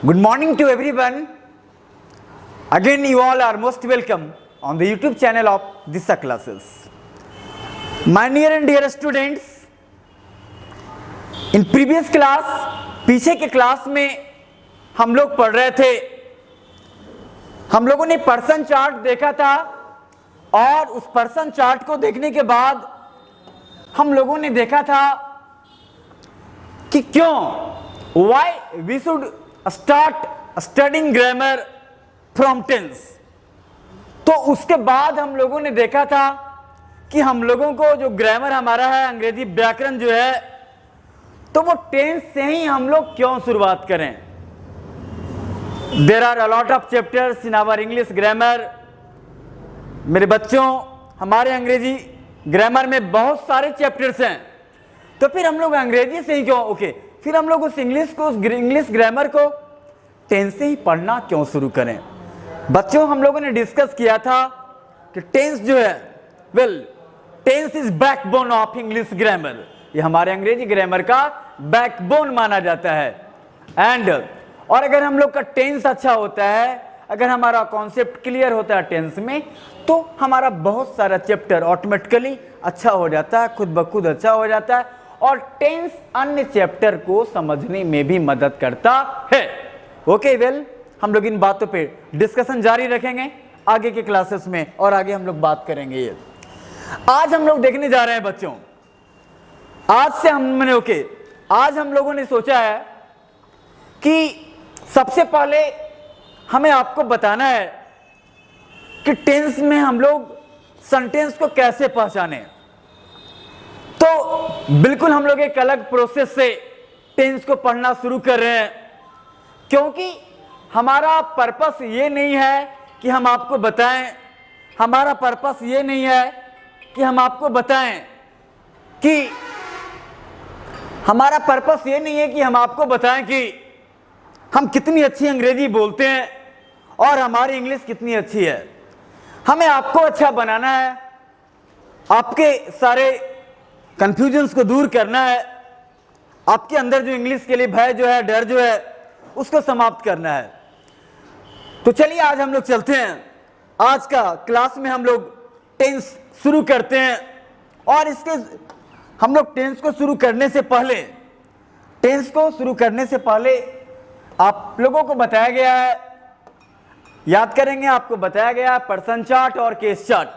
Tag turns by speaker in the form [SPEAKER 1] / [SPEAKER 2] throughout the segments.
[SPEAKER 1] Good morning to everyone. Again, you all are most welcome on the YouTube channel of Disha Classes. My near and dear students, in previous class, पीछे के class में हम लोग पढ़ रहे थे, हम लोगों ने पर्सन चार्ट देखा था और उस पर्सन चार्ट को देखने के बाद हम लोगों ने देखा था कि क्यों why we should start studying grammar from tense। तो उसके बाद हम लोगों ने देखा था कि हम लोगों को जो ग्रामर हमारा है, अंग्रेजी व्याकरण जो है, तो वो टेंस से ही हम लोग क्यों शुरुआत करें। There are a lot of chapters in our English grammar. मेरे बच्चों, हमारे अंग्रेजी ग्रामर में बहुत सारे चैप्टर्स हैं, तो फिर हम लोग अंग्रेजी से ही क्यों फिर हम लोग उस इंग्लिश ग्रामर को टेंस से ही पढ़ना क्यों शुरू करें। बच्चों, हम लोगों ने डिस्कस किया था कि टेंस जो है, tense is backbone of English grammar. ये हमारे अंग्रेजी ग्रामर का बैकबोन माना जाता है। और अगर हम लोग का टेंस अच्छा होता है, अगर हमारा कॉन्सेप्ट क्लियर होता है टेंस में, तो हमारा बहुत सारा चैप्टर ऑटोमेटिकली अच्छा हो जाता है, खुद ब खुद अच्छा हो जाता है, और टेंस अन्य चैप्टर को समझने में भी मदद करता है। हम लोग इन बातों पे डिस्कशन जारी रखेंगे आगे के क्लासेस में, और आगे हम लोग बात करेंगे। ये आज हम लोग देखने जा रहे हैं बच्चों, आज हम लोगों ने सोचा है कि सबसे पहले हमें आपको बताना है कि टेंस में हम लोग सेंटेंस को कैसे पहचाने। तो बिल्कुल हम लोग एक अलग प्रोसेस से टेंस को पढ़ना शुरू कर रहे हैं, क्योंकि हमारा पर्पस ये नहीं है कि हम आपको बताएं, हमारा पर्पस ये नहीं है कि हम आपको बताएं कि हमारा पर्पस ये नहीं है कि हम आपको बताएं कि हम कितनी अच्छी अंग्रेजी बोलते हैं और हमारी इंग्लिश कितनी अच्छी है। हमें आपको अच्छा बनाना है, आपके सारे कंफ्यूजन्स को दूर करना है, आपके अंदर जो इंग्लिश के लिए भय जो है, डर जो है, उसको समाप्त करना है। तो चलिए आज हम लोग चलते हैं, आज का क्लास में हम लोग टेंस शुरू करते हैं। और इसके हम लोग टेंस को शुरू करने से पहले आप लोगों को बताया गया है, याद करेंगे, आपको बताया गया है पर्सन चार्ट और केस चार्ट।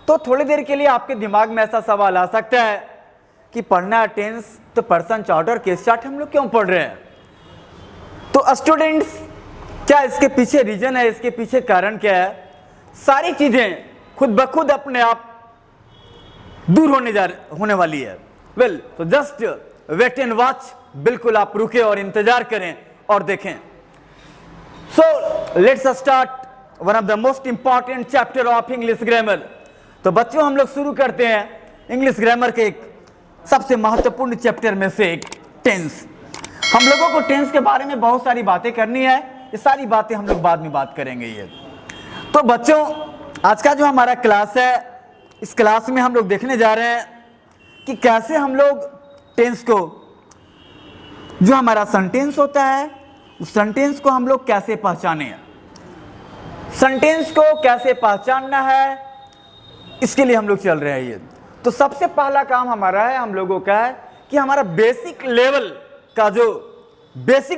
[SPEAKER 1] तो थोड़ी देर के लिए आपके दिमाग में ऐसा सवाल आ सकता है कि पढ़ना है टेंस, तो पर्सन चार्ट और केस चार्ट हम लोग क्यों पढ़ रहे हैं। तो स्टूडेंट्स, क्या इसके पीछे रीजन है, इसके पीछे कारण क्या है? सारी चीजें खुद ब खुद अपने आप दूर होने वाली है। तो जस्ट वेट एंड वॉच, बिल्कुल आप रुके और इंतजार करें और देखें। So let's start one of the most important chapter of English grammar. तो बच्चों, हम लोग शुरू करते हैं इंग्लिश ग्रामर के एक सबसे महत्वपूर्ण चैप्टर में से एक, टेंस। हम लोगों को टेंस के बारे में बहुत सारी बातें करनी है, ये सारी बातें हम लोग बाद में बात करेंगे। ये तो बच्चों, आज का जो हमारा क्लास है, इस क्लास में हम लोग देखने जा रहे हैं कि कैसे हम लोग टेंस को, जो हमारा सेंटेंस होता है, उस सेंटेंस को हम लोग कैसे पहचाने, सेंटेंस को कैसे पहचानना है, इसके लिए हम लोग चल रहे हैं। ये तो सबसे पहला काम हमारा है, हम लोगों का है कि हमारा बेसिक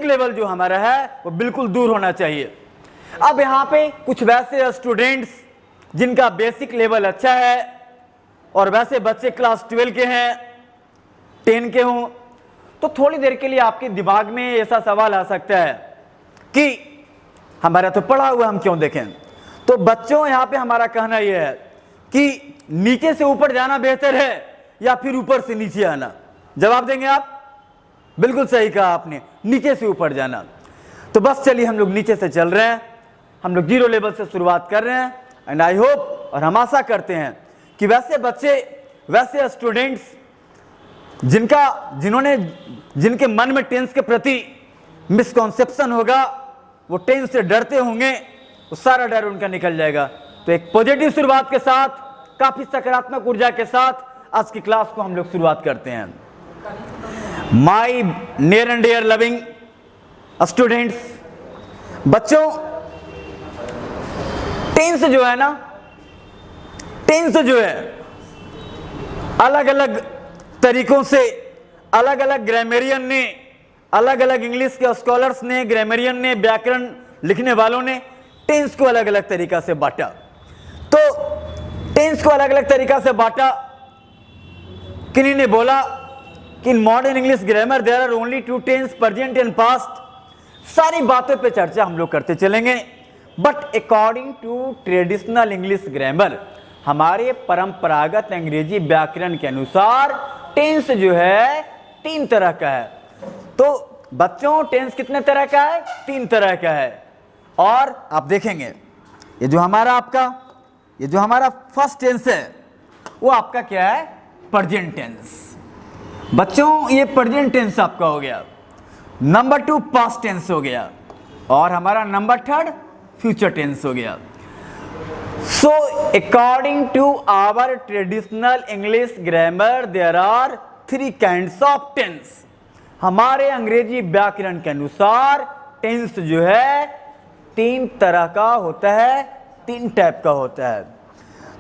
[SPEAKER 1] लेवल जो हमारा है वो बिल्कुल दूर होना चाहिए। अब यहाँ पे कुछ वैसे स्टूडेंट्स जिनका बेसिक लेवल अच्छा है, और वैसे बच्चे क्लास 12 के हैं, 10 के हों, तो थोड़ी देर के लिए आपके दिमाग में ऐसा सवाल आ सकता है कि हमारा तो पढ़ा हुआ, हम क्यों देखें। तो बच्चों, यहाँ पे हमारा कहना यह है कि नीचे से ऊपर जाना बेहतर है या फिर ऊपर से नीचे आना। जवाब देंगे आप? बिल्कुल सही कहा आपने, नीचे से ऊपर जाना। तो बस चलिए हम लोग नीचे से चल रहे हैं, हम लोग 0 लेवल से शुरुआत कर रहे हैं। एंड आई होप, और हम आशा करते हैं कि वैसे बच्चे, वैसे स्टूडेंट्स जिनके मन में टेंस के प्रति मिसकॉन्सेप्शन होगा, वो टेंस से डरते होंगे, वो सारा डर उनका निकल जाएगा। तो एक पॉजिटिव शुरुआत के साथ, काफी सकारात्मक ऊर्जा के साथ आज की क्लास को हम लोग शुरुआत करते हैं। My near and dear loving students, बच्चों टेंस जो है ना, टेंस जो है अलग अलग तरीकों से, अलग अलग ग्रामरियन ने, अलग अलग इंग्लिश के स्कॉलर्स ने, ग्रामरियन ने, व्याकरण लिखने वालों ने टेंस को अलग अलग तरीका से बांटा। तो टेंस को अलग अलग तरीका से बांटा। किन्हीं ने बोला कि in modern English grammar there are only two tense, present and past. सारी बातों पे चर्चा हम लोग करते चलेंगे। But according to traditional English grammar, हमारे परंपरागत अंग्रेजी व्याकरण के अनुसार टेंस जो है 3 तरह का है। तो बच्चों टेंस कितने तरह का है? 3 तरह का है। और आप देखेंगे ये जो हमारा फर्स्ट टेंस है वो आपका क्या है? Present tense. बच्चों ये प्रेजेंट टेंस आपका हो गया। नंबर 2 पास्ट टेंस हो गया, और हमारा नंबर 3 फ्यूचर टेंस हो गया। So according to our traditional English grammar there are 3 kinds of tense. हमारे अंग्रेजी व्याकरण के अनुसार टेंस जो है 3 तरह का होता है, 3 टाइप का होता है।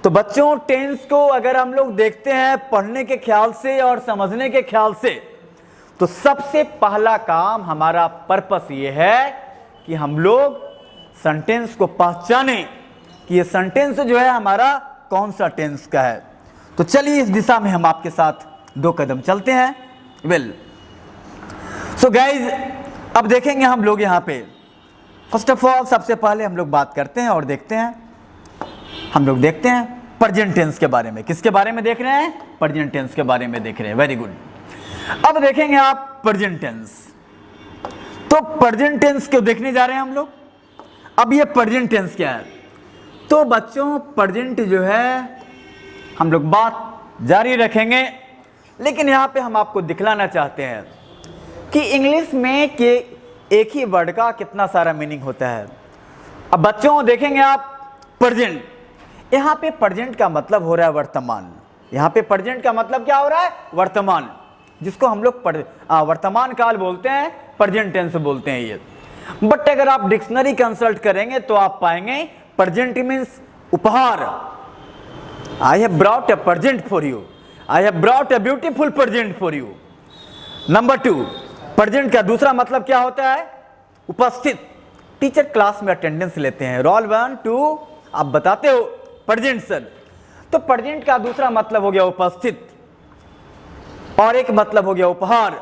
[SPEAKER 1] तो बच्चों टेंस को अगर हम लोग देखते हैं पढ़ने के ख्याल से और समझने के ख्याल से, तो सबसे पहला काम हमारा पर्पस ये है कि हम लोग सेंटेंस को पहचाने कि ये सेंटेंस जो है हमारा कौन सा टेंस का है। तो चलिए इस दिशा में हम आपके साथ 2 कदम चलते हैं। वेल सो गाइज, अब देखेंगे हम लोग यहाँ पे फर्स्ट ऑफ ऑल सबसे पहले हम लोग बात करते हैं और देखते हैं, हम लोग देखते हैं प्रेजेंट टेंस के बारे में। किसके बारे में देख रहे हैं? प्रेजेंट टेंस के बारे में देख रहे हैं। Very good. अब देखेंगे आप प्रेजेंट टेंस। तो प्रेजेंट टेंस को देखने जा रहे हैं हम लोग। अब ये प्रेजेंट टेंस क्या है? तो बच्चों प्रेजेंट जो है हम लोग बात जारी रखेंगे, लेकिन यहाँ पे हम आपको दिखलाना चाहते हैं कि इंग्लिश में के एक ही वर्ड का कितना सारा मीनिंग होता है। अब बच्चों देखेंगे आप प्रेजेंट, यहाँ पे प्रेजेंट का मतलब हो रहा है वर्तमान। यहाँ पे प्रेजेंट का मतलब क्या हो रहा है? वर्तमान, जिसको हम लोग वर्तमान काल बोलते हैं, प्रेजेंट टेंस बोलते हैं ये। बट अगर आप डिक्शनरी कंसल्ट करेंगे तो आप पाएंगे प्रेजेंट मीन्स उपहार। I have brought a present for you, I have brought a beautiful present for you. Number 2 present का दूसरा मतलब क्या होता है? उपस्थित। टीचर क्लास में अटेंडेंस लेते हैं, रोल 1 2 आप बताते हो प्रेजेंट सर, तो प्रेजेंट का दूसरा मतलब हो गया उपस्थित, और एक मतलब हो गया उपहार,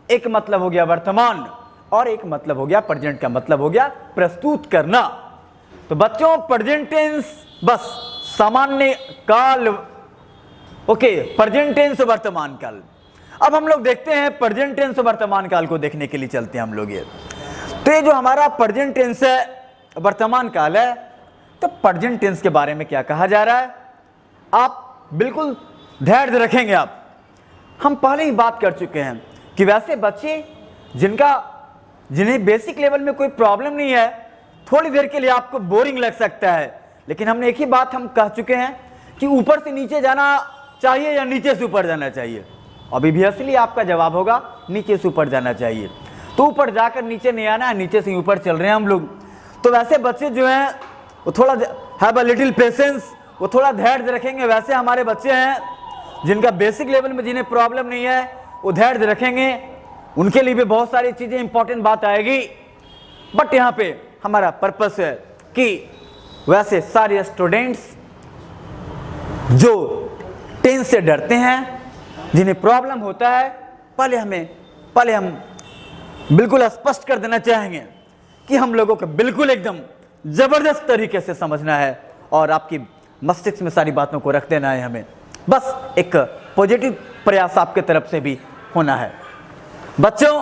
[SPEAKER 1] एक मतलब हो गया वर्तमान, और एक मतलब हो गया प्रेजेंट का मतलब हो गया प्रस्तुत करना। तो बच्चों प्रेजेंट टेंस बस सामान्य काल, ओके, प्रेजेंट टेंस वर्तमान काल। अब हम लोग देखते हैं प्रेजेंट टेंस वर्तमान काल को देखने के लिए चलते हैं हम लोग ये। तो ये जो हमारा प्रेजेंट टेंस है, वर्तमान काल है, तो प्रेजेंट टेंस के बारे में क्या कहा जा रहा है आप बिल्कुल धैर्य रखेंगे। आप हम पहले ही बात कर चुके हैं कि वैसे बच्चे जिन्हें बेसिक लेवल में कोई प्रॉब्लम नहीं है, थोड़ी देर के लिए आपको बोरिंग लग सकता है, लेकिन हमने एक ही बात हम कह चुके हैं कि ऊपर से नीचे जाना चाहिए या नीचे से ऊपर जाना चाहिए। ऑब्वियसली आपका जवाब होगा नीचे से ऊपर जाना चाहिए। तो ऊपर जाकर नीचे नहीं आना है, नीचे से ऊपर चल रहे हैं हम लोग। तो वैसे बच्चे जो हैं वो थोड़ा हैव अ लिटिल पेशेंस, वो थोड़ा धैर्य रखेंगे। वैसे हमारे बच्चे हैं जिनका बेसिक लेवल में जिन्हें प्रॉब्लम नहीं है, वो धैर्य रखेंगे, उनके लिए भी बहुत सारी चीज़ें इंपॉर्टेंट बात आएगी। बट यहाँ पे हमारा पर्पस है कि वैसे सारे स्टूडेंट्स जो टेंस से डरते हैं, जिन्हें प्रॉब्लम होता है, पहले हम बिल्कुल स्पष्ट कर देना चाहेंगे कि हम लोगों को बिल्कुल एकदम जबरदस्त तरीके से समझना है और आपकी मस्तिष्क में सारी बातों को रख देना है। हमें बस एक पॉजिटिव प्रयास आपके तरफ से भी होना है। बच्चों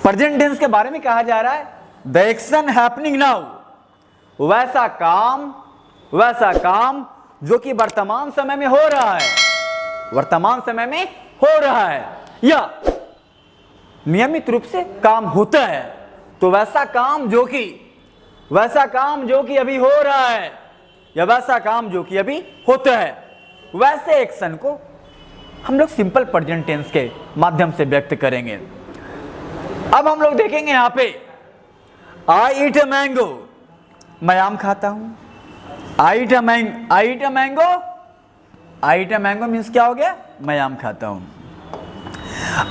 [SPEAKER 1] प्रेजेंट टेंस के बारे में कहा जा रहा है द एक्शन हैपनिंग नाउ, वैसा काम जो कि वर्तमान समय में हो रहा है, वर्तमान समय में हो रहा है या नियमित रूप से काम होता है। तो वैसा काम जो कि अभी हो रहा है या वैसा काम जो कि अभी होता है, वैसे एक्शन को हम लोग सिंपल प्रेजेंट टेंस के माध्यम से व्यक्त करेंगे। अब हम लोग देखेंगे यहाँ पे आई ईट अ मैंगो, मैं आम खाता हूं। I eat a mango, I eat a mango, I eat a mango means क्या हो गया, मैं आम खाता हूं।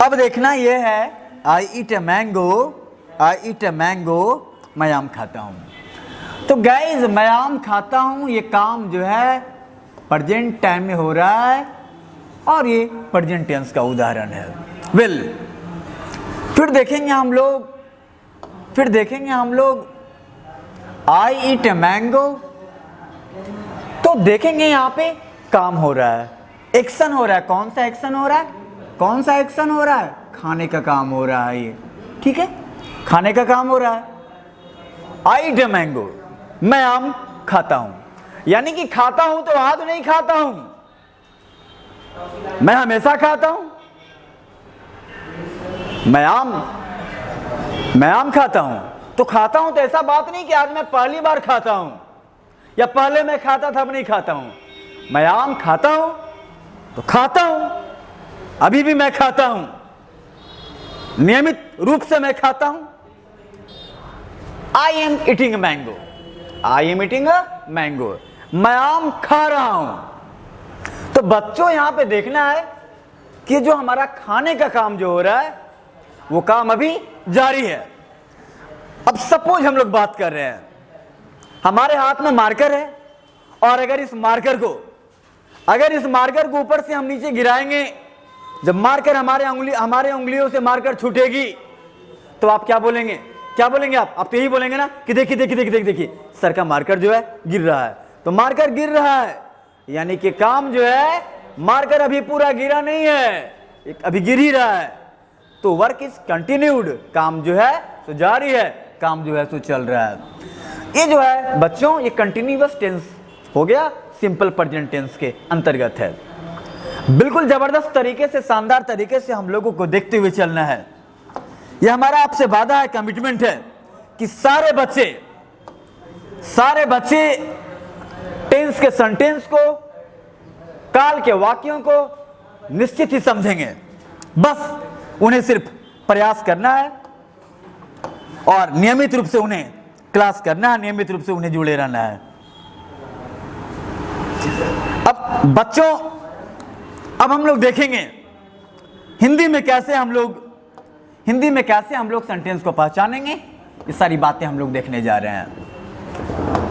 [SPEAKER 1] अब देखना यह है आई eat a mango, I eat a mango, मैं आम खाता हूं। तो गाइज मैं आम खाता हूं, ये काम जो है प्रेजेंट टाइम में हो रहा है और ये प्रेजेंट टेंस का उदाहरण है। वेल फिर देखेंगे हम लोग आई ईट अ मैंगो, तो देखेंगे यहां पे काम हो रहा है, एक्शन हो रहा है। कौन सा एक्शन हो रहा है, कौन सा एक्शन हो रहा है, खाने का काम हो रहा है ये, ठीक है, खाने का काम हो रहा है। आई ईट अ मैंगो, मैं आम खाता हूं, यानी कि खाता हूं तो आज नहीं खाता हूं, मैं हमेशा खाता हूं। मैं आम खाता हूं, तो खाता हूं तो ऐसा बात नहीं कि आज मैं पहली बार खाता हूं या पहले मैं खाता था अब नहीं खाता हूं। मैं आम खाता हूं तो खाता हूं, अभी भी मैं खाता हूं, नियमित रूप से मैं खाता हूं। I am eating mango, I am eating a mango, मैं आम खा रहा हूं। तो बच्चों यहां पे देखना है कि जो हमारा खाने का काम जो हो रहा है वो काम अभी जारी है। अब सपोज हम लोग बात कर रहे हैं, हमारे हाथ में मार्कर है और अगर इस मार्कर को ऊपर से हम नीचे गिराएंगे, जब मार्कर हमारे उंगलियों से मार्कर छूटेगी तो आप क्या बोलेंगे, आप तो यही बोलेंगे ना कि देखिए सर का मार्कर जो है गिर रहा है। तो मार्कर गिर रहा है यानी कि काम जो है, मार्कर अभी पूरा गिरा नहीं है, अभी गिर ही रहा है। तो वर्क इज कंटिन्यूड, काम जो है तो जारी है, काम जो है तो चल रहा है। ये जो है बच्चों ये कंटिन्यूअस टेंस हो गया, सिंपल प्रेजेंट टेंस के अंतर्गत है। बिल्कुल जबरदस्त तरीके से, शानदार तरीके से हम लोगों को देखते हुए चलना है। यह हमारा आपसे वादा है, कमिटमेंट है कि सारे बच्चे टेंस के सेंटेंस को, काल के वाक्यों को निश्चित ही समझेंगे। बस उन्हें सिर्फ प्रयास करना है और नियमित रूप से उन्हें क्लास करना है, नियमित रूप से उन्हें जुड़े रहना है। अब बच्चों अब हम लोग देखेंगे हिंदी में कैसे हम लोग सेंटेंस को पहचानेंगे, ये सारी बातें हम लोग देखने जा रहे हैं।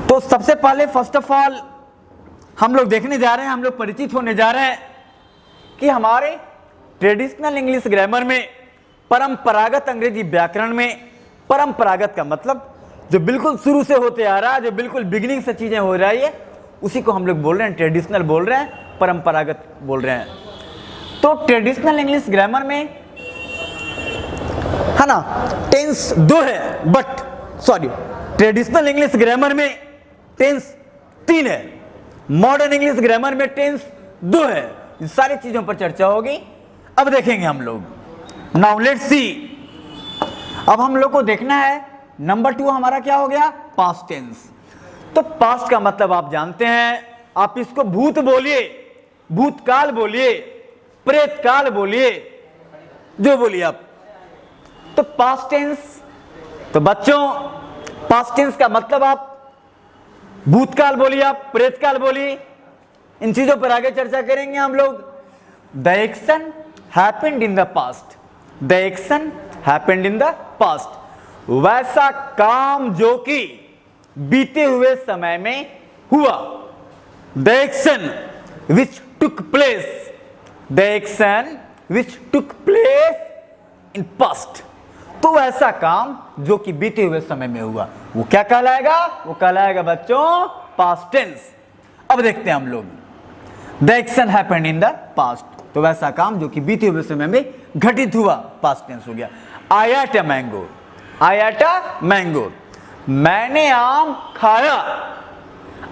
[SPEAKER 1] तो सबसे पहले फर्स्ट ऑफ ऑल हम लोग देखने जा रहे हैं, हम लोग परिचित होने जा रहे हैं कि हमारे ट्रेडिशनल इंग्लिश ग्रामर में, परंपरागत अंग्रेजी व्याकरण में, परंपरागत का मतलब जो बिल्कुल शुरू से होते आ रहा है, जो बिल्कुल बिगिनिंग से चीजें हो रही है, उसी को हम लोग बोल रहे हैं ट्रेडिशनल बोल रहे हैं, परंपरागत बोल रहे हैं। तो ट्रेडिशनल इंग्लिश ग्रामर में है ना टेंस 2 है, ट्रेडिशनल इंग्लिश ग्रामर में टेंस 3 है, मॉडर्न इंग्लिश ग्रामर में टेंस 2 है। इन सारी चीजों पर चर्चा होगी, अब देखेंगे हम लोग। नाउ लेट्स सी, अब हम लोग को देखना है नंबर 2 हमारा क्या हो गया, पास्ट टेंस। तो पास्ट का मतलब आप जानते हैं, आप इसको भूत बोलिए, भूतकाल बोलिए, प्रेतकाल बोलिए, जो बोलिए आप। तो पास्ट टेंस, तो बच्चों पास्ट टेंस का मतलब आप भूतकाल बोलिए, आप प्रेतकाल बोलिए, इन चीजों पर आगे चर्चा करेंगे हम लोग। The action happened in the past, the action happened in the past, वैसा काम जो कि बीते हुए समय में हुआ। The action which took place, the action which took place in past, तो वैसा काम जो कि बीते हुए समय में हुआ, वो क्या कहलाएगा, वो कहलाएगा बच्चों पास्ट टेंस। अब देखते हैं हम लोग, the action happened in the past, तो वैसा काम जो कि बीते हुए समय में घटित हुआ, पास्ट टेंस हो गया। I ate a mango, I ate a mango, मैंने आम खाया।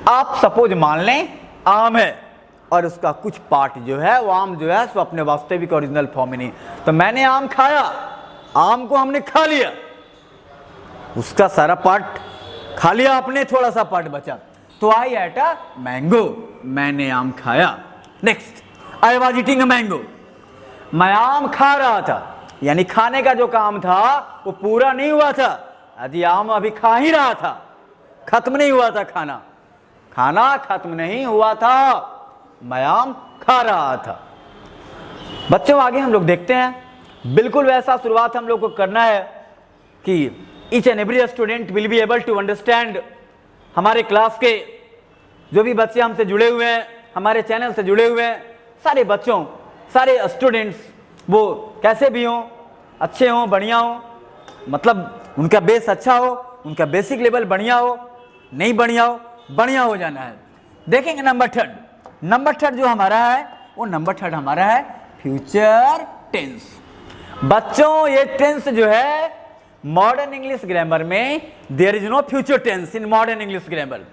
[SPEAKER 1] आप सपोज मान लें आम है और उसका कुछ पार्ट जो है वो आम जो है सो अपने वास्तविक ओरिजिनल फॉर्म में नहीं, तो मैंने आम खाया, आम को हमने खा लिया, उसका सारा पार्ट खा लिया आपने, थोड़ा सा पार्ट बचा, तो आई एट अ मैंगो, मैंने आम खाया। Next, I was eating a mango, मैं आम खा रहा था, यानी खाने का जो काम था वो पूरा नहीं हुआ था, अजी आम अभी खा ही रहा था, खत्म नहीं हुआ था खाना, खाना खत्म नहीं हुआ था, मैं आम खा रहा था। बच्चों आगे हम लोग देखते हैं, बिल्कुल वैसा शुरुआत हम लोग को करना है कि each and every student will be able to understand. हमारे क्लास के जो भी बच्चे हमसे जुड़े हुए हैं, हमारे चैनल से जुड़े हुए हैं, सारे बच्चों, सारे स्टूडेंट्स, वो कैसे भी हों, अच्छे हों, बढ़िया हों, मतलब उनका बेस अच्छा हो, उनका बेसिक लेवल बढ़िया हो, नहीं बढ़िया हो, बढ़िया हो जाना है। देखेंगे नंबर थर्ड, नंबर थर्ड जो हमारा है वो नंबर थर्ड हमारा है फ्यूचर टेंस। बच्चों ये टेंस जो है मॉडर्न इंग्लिश ग्रामर में there is no future tense in modern English grammar.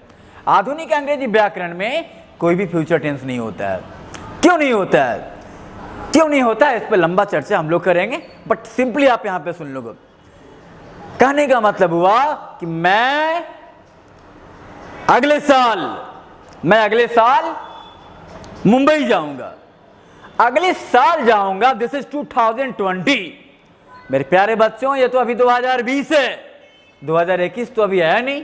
[SPEAKER 1] आधुनिक अंग्रेजी व्याकरण में कोई भी फ्यूचर टेंस नहीं होता है। क्यों नहीं होता है, क्यों नहीं होता है, इस पर लंबा चर्चा हम लोग करेंगे, बट सिंपली आप यहां पे सुन लो। कहने का मतलब हुआ कि मैं अगले साल मुंबई जाऊंगा, अगले साल जाऊंगा, दिस इज 2020। मेरे प्यारे बच्चों ये तो अभी 2020 है, 2021 तो अभी आया नहीं,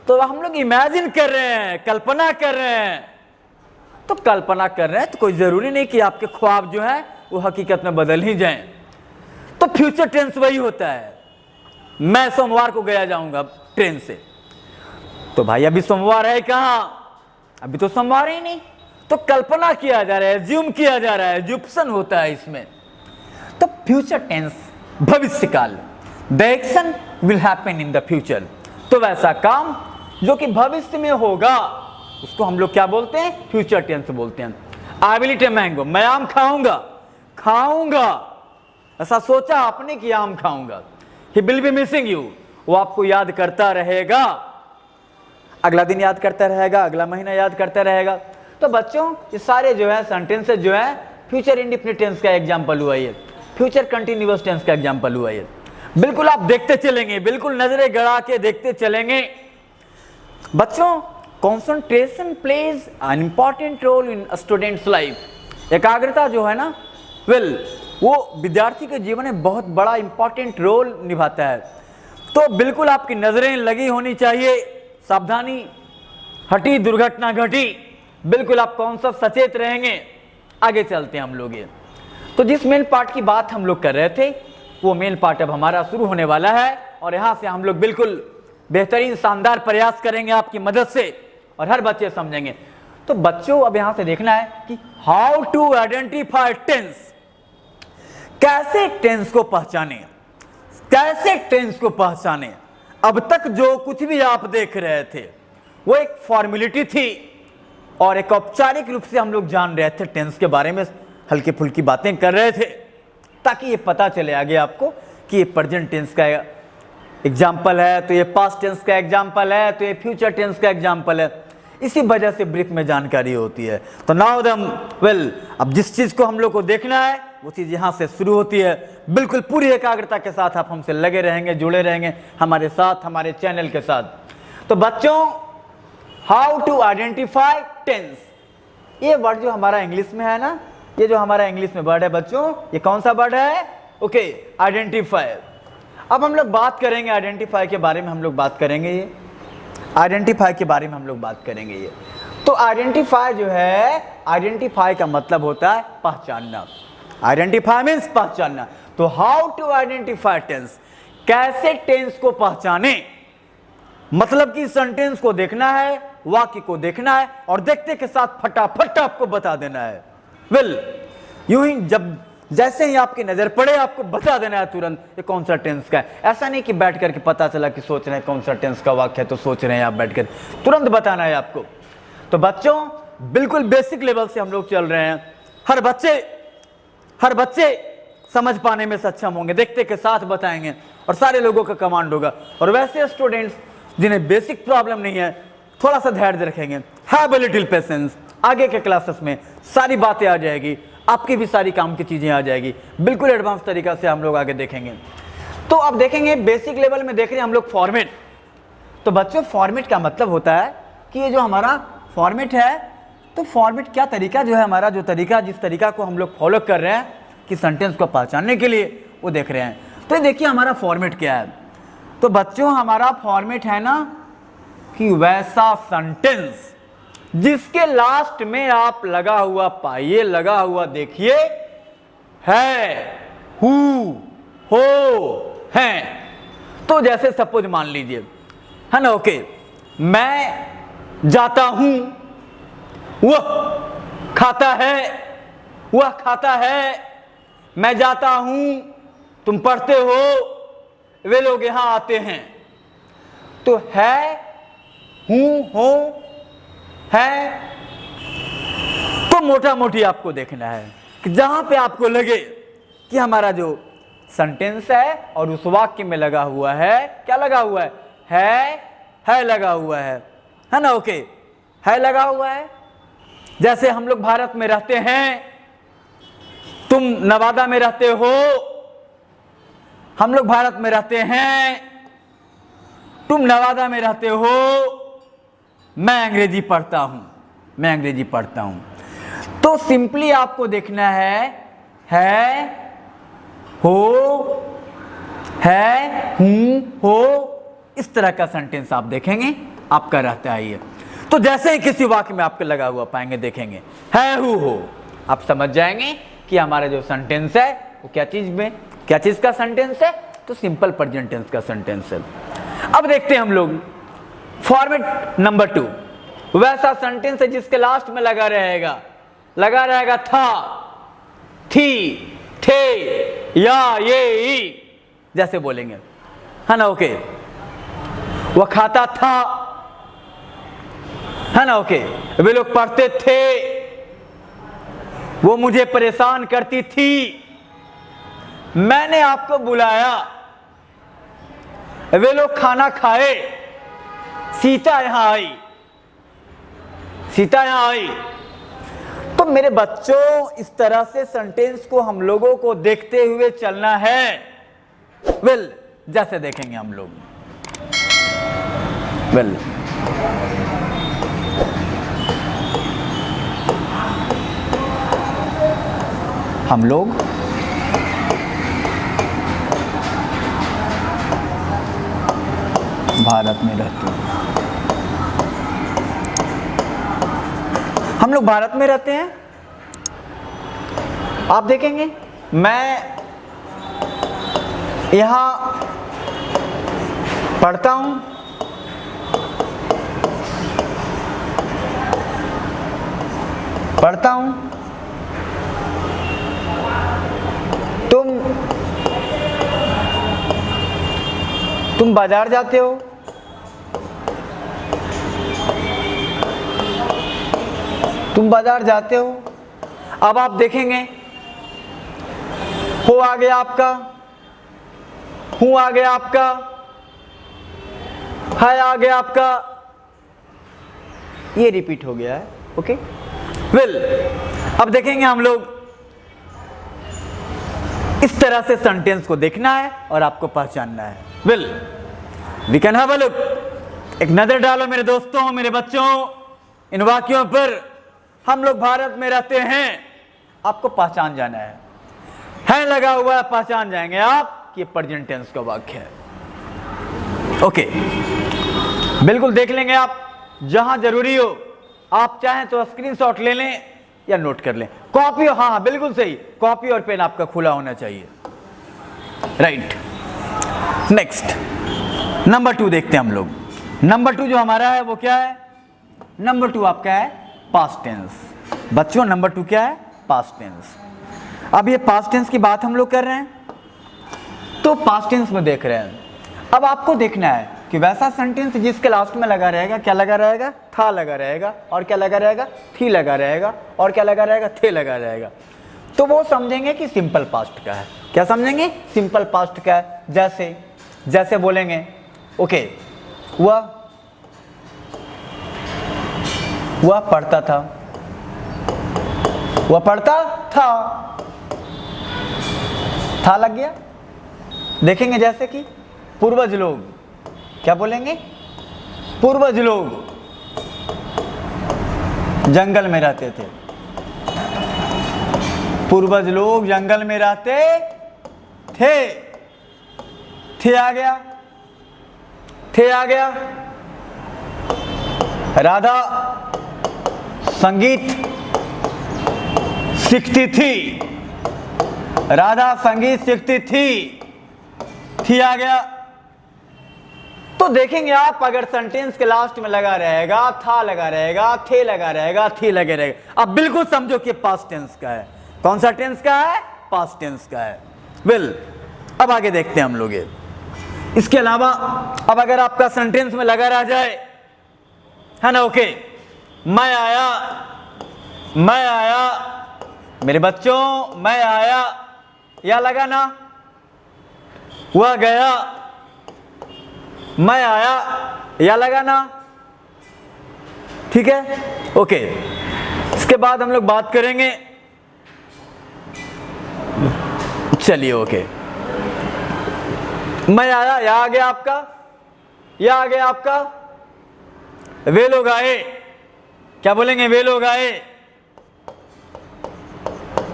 [SPEAKER 1] तो हम लोग इमेजिन कर रहे हैं, कल्पना कर रहे हैं। तो कल्पना कर रहे हैं तो कोई जरूरी नहीं कि आपके ख्वाब जो है वो हकीकत में बदल ही जाएं। तो फ्यूचर टेंस वही होता है, मैं सोमवार को गया जाऊंगा ट्रेन से, तो भाई अभी सोमवार है कहां, अभी तो सोमवार ही नहीं, तो कल्पना किया जा रहा है, एज्यूम किया जा रहा है, एज्यूप्शन होता है इसमें। तो फ्यूचर टेंस भविष्य काल, the action will happen in the future, तो वैसा काम जो कि भविष्य में होगा उसको हम लोग क्या बोलते हैं, फ्यूचर टेंस बोलते हैं। I will eat a mango, मैं आम खाऊंगा, ऐसा सोचा आपने कि आम खाऊंगा। He will be missing you, वो आपको याद करता रहेगा, अगला दिन याद करता रहेगा, अगला महीना याद करता रहेगा। तो बच्चों ये सारे जो है सेंटेंसेस जो है फ्यूचर इंडेफिनिट टेंस का एग्जांपल हुआ, ये फ्यूचर कंटिन्यूअस टेंस का एग्जांपल हुआ। ये बिल्कुल आप देखते चलेंगे, बिल्कुल नजरें गड़ा के देखते चलेंगे। बच्चों concentration plays an important role in students life. एकाग्रता जो है ना, वो विद्यार्थी के जीवन में बहुत बड़ा इंपॉर्टेंट रोल निभाता है। तो बिल्कुल आपकी नजरें लगी होनी चाहिए, सावधानी हटी दुर्घटना घटी, बिल्कुल आप कौन सा सचेत रहेंगे। आगे चलते हैं हम लोग। ये तो जिस मेन पार्ट की बात हम लोग कर रहे थे वो मेन पार्ट अब हमारा शुरू होने वाला है, और यहां से हम लोग बिल्कुल बेहतरीन शानदार प्रयास करेंगे आपकी मदद से, और हर बच्चे समझेंगे। तो बच्चों अब यहां से देखना है कि हाउ टू आइडेंटिफाई टेंस, कैसे टेंस को पहचाने, कैसे टेंस को पहचाने। अब तक जो कुछ भी आप देख रहे थे वो एक फॉर्मेलिटी थी और एक औपचारिक रूप से हम लोग जान रहे थे, टेंस के बारे में हल्की फुल्की बातें कर रहे थे, ताकि ये पता चले आगे आपको कि ये प्रेजेंट टेंस का एग्जाम्पल है, तो ये पास्ट टेंस का एग्जाम्पल है, तो ये फ्यूचर टेंस का एग्जाम्पल है। इसी वजह से ब्रीफ में जानकारी होती है। तो नाउ दम अब जिस चीज को हम लोग को देखना है वो चीज यहां से शुरू होती है। बिल्कुल पूरी एकाग्रता के साथ आप हमसे लगे रहेंगे, जुड़े रहेंगे हमारे साथ, हमारे चैनल के साथ। तो बच्चों हाउ टू आइडेंटिफाई टेंस, ये वर्ड जो हमारा इंग्लिश में है ना, ये जो हमारा इंग्लिश में वर्ड है बच्चों, ये कौन सा वर्ड है, ओके, आइडेंटिफाई। अब हम लोग बात करेंगे आइडेंटिफाई के बारे में, हम लोग बात करेंगे ये आइडेंटिफाई के बारे में हम लोग बात करेंगे ये। तो आइडेंटिफाई जो है, आइडेंटिफाई का मतलब होता है पहचानना। आइडेंटिफाई मीन्स पहचानना। तो हाउ टू आइडेंटिफाई टेंस, कैसे टेंस को पहचाने, मतलब कि सेंटेंस को देखना है, वाक्य को देखना है, और देखते के साथ फटाफट आपको बता देना है। यूं ही जब जैसे ही आपकी नजर पड़े आपको बता देना है तुरंत ये कौन सा टेंस का है। ऐसा नहीं कि बैठ करके पता चला कि सोच रहे हैं कौन सा टेंस का वाक्य है तो सोच रहे हैं आप बैठ कर, तुरंत बताना है आपको। तो बच्चों बिल्कुल बेसिक लेवल से हम लोग चल रहे हैं। हर बच्चे समझ पाने में सक्षम होंगे, देखते के साथ बताएंगे और सारे लोगों का कमांड होगा। और वैसे स्टूडेंट्स जिन्हें बेसिक प्रॉब्लम नहीं है थोड़ा सा धैर्य रखेंगे, हैव अ लिटिल पेशेंस, आगे के क्लासेस में सारी बातें आ जाएगी, आपकी भी सारी काम की चीजें आ जाएगी, बिल्कुल एडवांस तरीका से हम लोग आगे देखेंगे। तो अब देखेंगे बेसिक लेवल में देख रहे हैं हम लोग फॉर्मेट। तो बच्चों फॉर्मेट का मतलब होता है कि ये जो हमारा फॉर्मेट है, तो फॉर्मेट क्या तरीका जो है हमारा, जो तरीका जिस तरीका को हम लोग फॉलो कर रहे हैं कि सेंटेंस को पहचानने के लिए वो देख रहे हैं। तो ये देखिए हमारा फॉर्मेट क्या है। तो बच्चों हमारा फॉर्मेट है ना कि वैसा सेंटेंस जिसके लास्ट में आप लगा हुआ पाइए, लगा हुआ देखिए, है, हु, हो, हैं। तो जैसे सपोज मान लीजिए, है ना, ओके, मैं जाता हूं, वह खाता है, वह खाता है, मैं जाता हूं, तुम पढ़ते हो, वे लोग यहां आते हैं। तो है, हूं, हो, है। तो मोटा मोटी आपको देखना है कि जहां पे आपको लगे कि हमारा जो सेंटेंस है और उस वाक्य में लगा हुआ है, क्या लगा हुआ है लगा हुआ है ना, ओके, है लगा हुआ है। जैसे हम लोग भारत में रहते हैं, तुम नवादा में रहते हो, हम लोग भारत में रहते हैं, तुम नवादा में रहते हो, मैं अंग्रेजी पढ़ता हूं, मैं अंग्रेजी पढ़ता हूं। तो सिंपली आपको देखना है, हो, है, हूं, हो, इस तरह का सेंटेंस आप देखेंगे आपका रहता है ये। तो जैसे ही किसी वाक्य में आपके लगा हुआ पाएंगे, देखेंगे है, हु, हो, आप समझ जाएंगे कि हमारा जो सेंटेंस है वो क्या चीज का सेंटेंस है। तो सिंपल प्रेजेंट टेंस का सेंटेंस है। अब देखते हैं हम लोग फॉर्मेट नंबर 2, वैसा सेंटेंस है जिसके लास्ट में लगा रहेगा था, थी, थे, या, ये, ई। जैसे बोलेंगे, है ना, ओके, वह खाता था, है ना, ओके, वे लोग पढ़ते थे, वो मुझे परेशान करती थी, मैंने आपको बुलाया, वे लोग खाना खाए, सीता यहां आई, सीता यहां आई। तो मेरे बच्चों इस तरह से सेंटेंस को हम लोगों को देखते हुए चलना है। वेल, जैसे देखेंगे हम लोग, वेल, हम लोग भारत में रहते हैं, हम लोग भारत में रहते हैं। आप देखेंगे मैं यहां पढ़ता हूं, तुम बाजार जाते हो, तुम बाजार जाते हो। अब आप देखेंगे हो आ गया आपका, हूं आ गया आपका, है आ गया आपका, ये रिपीट हो गया है, ओके। वेल, अब देखेंगे हम लोग इस तरह से सेंटेंस को देखना है और आपको पहचानना है। Well, we can have a look, एक नजर डालो मेरे दोस्तों, मेरे बच्चों, इन वाक्यों पर। हम लोग भारत में रहते हैं, आपको पहचान जाना है लगा हुआ है, पहचान जाएंगे आप कि प्रेजेंट टेंस का वाक्य है, ओके। बिल्कुल देख लेंगे आप, जहां जरूरी हो आप चाहें तो स्क्रीनशॉट ले लें या नोट कर लें। कॉपी, हाँ बिल्कुल सही, कॉपी और पेन आपका खुला होना चाहिए, राइट। नेक्स्ट नंबर 2 देखते हैं हम लोग। नंबर 2 जो हमारा है वो क्या है? नंबर 2 आपका है पास्ट टेंस। बच्चों नंबर 2 क्या है? Past tense. अब ये पास्ट टेंस की बात हम लोग कर रहे हैं, तो पास्ट टेंस में देख रहे हैं। अब आपको देखना है कि वैसा सेंटेंस जिसके लास्ट में लगा रहेगा, क्या लगा रहेगा? था लगा रहेगा, और क्या लगा रहेगा? थी लगा रहेगा, और क्या लगा रहेगा? थे लगा रहेगा। तो वो समझेंगे कि सिंपल पास्ट का है। क्या समझेंगे? सिंपल पास्ट का है। जैसे बोलेंगे ओके, वह पढ़ता था, वह पढ़ता था लग गया। देखेंगे जैसे कि पूर्वज लोग, क्या बोलेंगे? पूर्वज लोग जंगल में रहते थे, पूर्वज लोग जंगल में रहते थे आ गया। थे आ गया, राधा संगीत सीखती थी, राधा संगीत सीखती थी आ गया। तो देखेंगे आप, अगर सेंटेंस के लास्ट में लगा रहेगा, था लगा रहेगा, थे लगा रहेगा, थी लगे रहेगा, अब बिल्कुल समझो कि पास्ट टेंस का है। कौन सा टेंस का है? पास्ट टेंस का है। वेल, अब आगे देखते हैं हम लोग ये। इसके अलावा अब अगर आपका सेंटेंस में लगा रह जाए, है ना, ओके, मैं आया, मेरे बच्चों मैं आया, या लगा ना, वह गया, मैं आया, या लगा ना, ठीक है, ओके। इसके बाद हम लोग बात करेंगे, चलिए ओके, मैं आया, या आ गया आपका, या आ गया आपका, वे लोग आए, क्या बोलेंगे? वे लोग आए,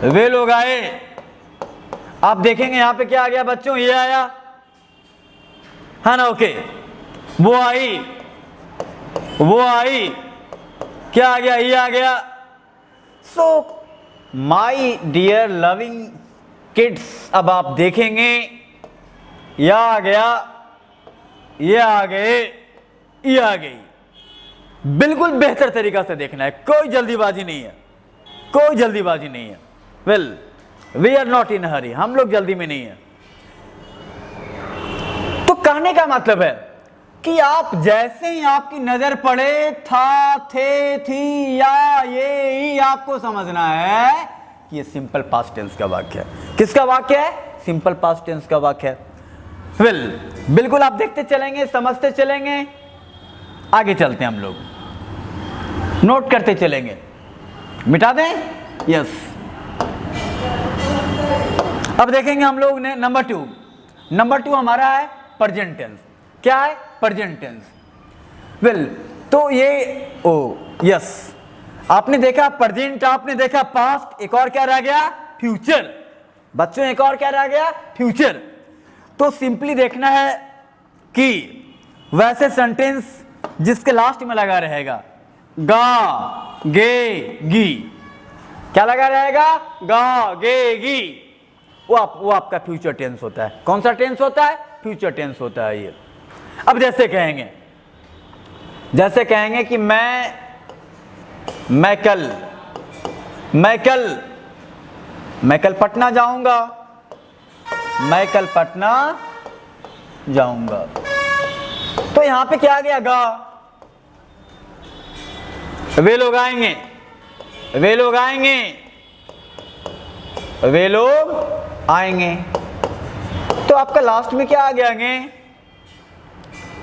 [SPEAKER 1] वे लोग आए। आप देखेंगे यहां पे क्या आ गया बच्चों? ये आया, है ना, ओके, वो आई, क्या आ गया? ये आ गया। सो माई डियर लविंग किड्स, अब आप देखेंगे या आ गया, ये आ गए, ये आ गई। बिल्कुल बेहतर तरीका से देखना है, कोई जल्दीबाजी नहीं है, कोई जल्दीबाजी नहीं है। Well, we are not in hurry, हम लोग जल्दी में नहीं है। तो कहने का मतलब है कि आप जैसे ही आपकी नजर पड़े, था, थे, थी, या, ये, आपको समझना है कि ये सिंपल पास्ट टेंस का वाक्य है। किसका वाक्य है? सिंपल पास्ट टेंस का वाक्य है। वेल, बिल्कुल आप देखते चलेंगे, समझते चलेंगे, आगे चलते हैं हम लोग, नोट करते चलेंगे। मिटा दें? यस। अब देखेंगे हम लोग ने नंबर टू हमारा है प्रेजेंट टेंस। क्या है? Present tense. वेल, तो ये यस, आपने देखा प्रेजेंट, आपने देखा पास्ट, एक और क्या रह गया? फ्यूचर। बच्चों एक और क्या रह गया? फ्यूचर। तो सिंपली देखना है कि वैसे सेंटेंस जिसके लास्ट में लगा रहेगा गा, गे, गी, क्या लगा रहेगा? गा, गे, गी, वो आपका फ्यूचर टेंस होता है। कौन सा टेंस होता है? फ्यूचर टेंस होता है ये। अब जैसे कहेंगे कि मैं कल पटना जाऊंगा, मैं कल पटना जाऊंगा। तो यहां पे क्या आ गया? गा। वे लोग आएंगे, वे लोग आएंगे, वे लोग आएंगे। तो आपका लास्ट में क्या आ गया? गे।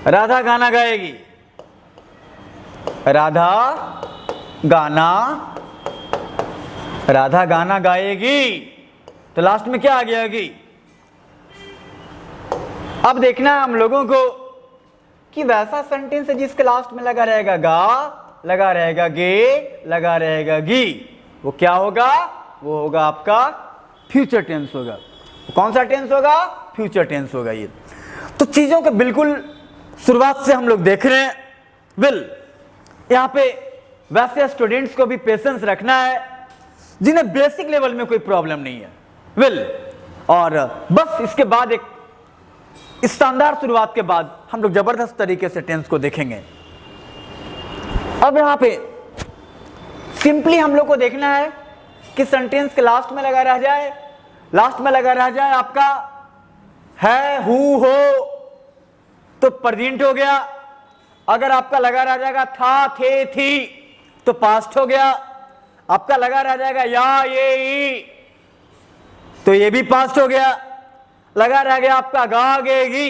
[SPEAKER 1] राधा गाना गाएगी, राधा गाना गाएगी। तो लास्ट में क्या आ गया? गी। अब देखना है हम लोगों को कि वैसा सेंटेंस है जिसके लास्ट में लगा रहेगा गा, लगा रहेगा गे, लगा रहेगा गी, वो क्या होगा? वो होगा आपका फ्यूचर टेंस होगा। कौन सा टेंस होगा? फ्यूचर टेंस होगा ये। तो चीजों के बिल्कुल शुरुआत से हम लोग देख रहे हैं। वेल, यहां पे वैसे स्टूडेंट्स को भी पेशेंस रखना है जिन्हें बेसिक लेवल में कोई प्रॉब्लम नहीं है। वेल, और बस इसके बाद एक शानदार शुरुआत के बाद हम लोग जबरदस्त तरीके से टेंस को देखेंगे। अब यहां पे सिंपली हम लोग को देखना है कि सेंटेंस के लास्ट में लगा रह जाए, आपका है, हु, हो, तो प्रेजेंट हो गया। अगर आपका लगा रह जाएगा था, थे, थी, तो पास्ट हो गया। आपका लगा रह जाएगा या, ये, ई, तो ये भी पास्ट हो गया। लगा रह गया आपका गा, गे, गी।